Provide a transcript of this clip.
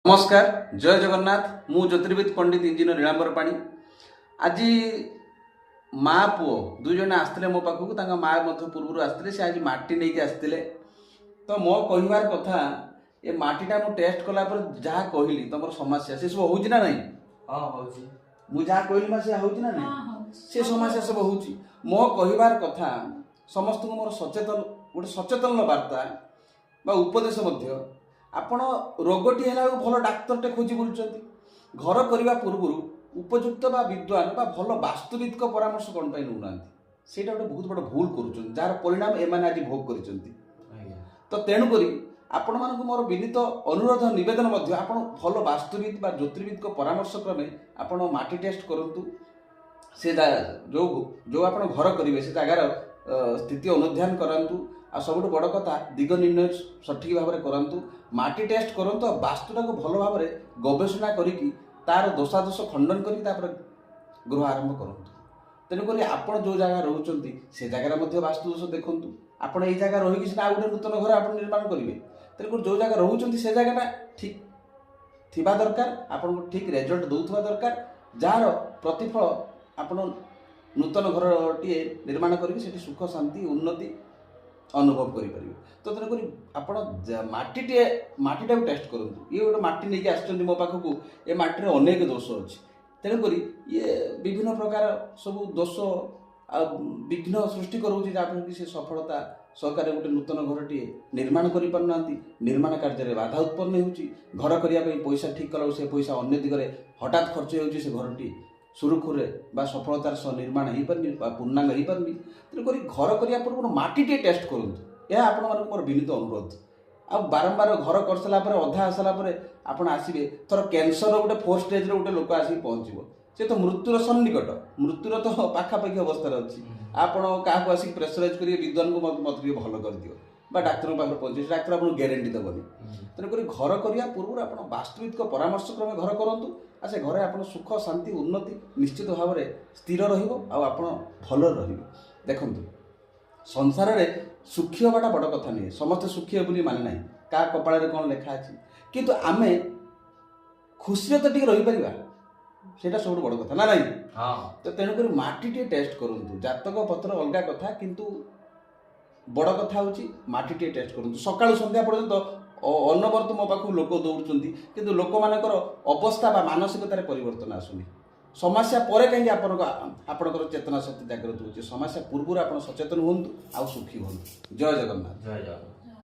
नमस्कार जय जगन्नाथ मु ज्योतिर्विद पंडित इंजीनियर नीलांबर पाणी आज माँ पुओ दुई जन आसते मो पाखक माँ पूर्व आसते से आज माटी नहीं आसते तो मो कहबार कथा ये माटीटा मु टेस्ट कलापर जहाँ कहली तुम समस्या से सब हो ना नहीं मुझे जहाँ कहली से हो ना नहीं से समस्या सब हो मो कहबार कथा समस्त को मोर सचेतन गोटे सचेतन वार्ता बा उपदेश मध्य आपण रोगटी है भल डाक्तरटे खोजी बुलुंट घर करने पूर्व उपयुक्त बा विद्वान बा भल वास्तुविद परामर्श कौन पाई नौना से गोटे बहुत बड़ भूल कर जार परिणाम एम आज भोग कर तो तेणुक आपण मान मोर विनीत अनुरोध नवेदन आपण भल वास्तुविद बा ज्योतिर्विद परामर्श क्रमे आपण माटी टेस्ट करूँ से जो जो आप घर करेंगे से जगार स्थिति अनुध्यान करूँ आ सब बड़ कथा दिग निर्णय सठिक भाव में करूँ माटी टेस्ट करूँ वास्तुटा को भल भाव में गवेषणा करी तार दोषादोष खंडन कर गृह आरंभ करूँ तेणुक आपड़ जो जगह रोचे से जगार वास्तुदोष देखूँ आपड़ ये जगह रही सीना आउ गोटे नूतन घर आप निर्माण करेंगे तेणुक जो जगह रोचे से जगहटा ठीक थिबा दरकार आपन को ठीक रिजल्ट दौथवा दरकार जार प्रतिफल आपन नूतन घरटीए निर्माण करेंगे सुख शांति उन्नति अनुभव करें तो तेणुक आप माटीटा टेस्ट करूँ ये गोटे माटी नहीं आस मो पाखक ये माटी अनेक दोष अच्छी तेणुक ये विभिन्न प्रकार सब दोष विघ्न सृष्टि करोची जहाँफल कि सफलता सहकार गोटे नूतन घरटीए निर्माण करना निर्माण कार्य बाधा उत्पन्न हो घर करने पैसा ठीक कला से पैसा अन्य दिगरे हठात खर्च हो घरटी सुरुखुरे बा सफलतार सह निर्माण हो पारनी पूर्णांग हो पारनी तेणुक घर करने पूर्व माटीटे टेस्ट करूँ यह आपण मान मोर विनीत अनुरोध आ बारंबार घर कर सारा अधा आसारापर आप आसवे थर कैंसर गोटे 4 स्टेज गोटे लोक आसिक पहुँचो से तो मृत्युर सन्निकट मृत्युर तो पाखापाखि अवस्था अच्छी आपण क्या आसिक प्रेसराइज करेंगे विद्वान को मत भल कर दियो बा डाक्तर पाखे पहुँचे डाक्तर आपको ग्यारंटी देवनी तेणुक घर करने पूर्व आप वास्तविक परामर्श क्रमे घर करूँ आ से घरे आप सुख शांति उन्नति निश्चित भाव में स्थिर आप भल देखु संसार में सुखी हवाटा बड़ कथा नहीं समस्ते सुखी हे बोली माने ना क्या कपाल कौन लेखा अच्छी किंतु आमे खुशी तो टी रही सेटा सब बड़ कथा ना नहीं तो तेणुक माटी टेस्ट करूँ जातक पत्र अलग कथा किंतु बड़ कथा हूँ माटी टेस्ट करूँ सकाळु संध्या पर्यंत अनबरत मो पाख लोक दौड़ुं किंतु लोक मानकर अवस्था बा मानसिकतार परिवर्तन आसुनी समस्या पर कहीं आपणकर चेतना शक्ति जागृत होती समस्या पूर्व आप सचेतन हूँ आ सुखी हूँ जय जगन्नाथ।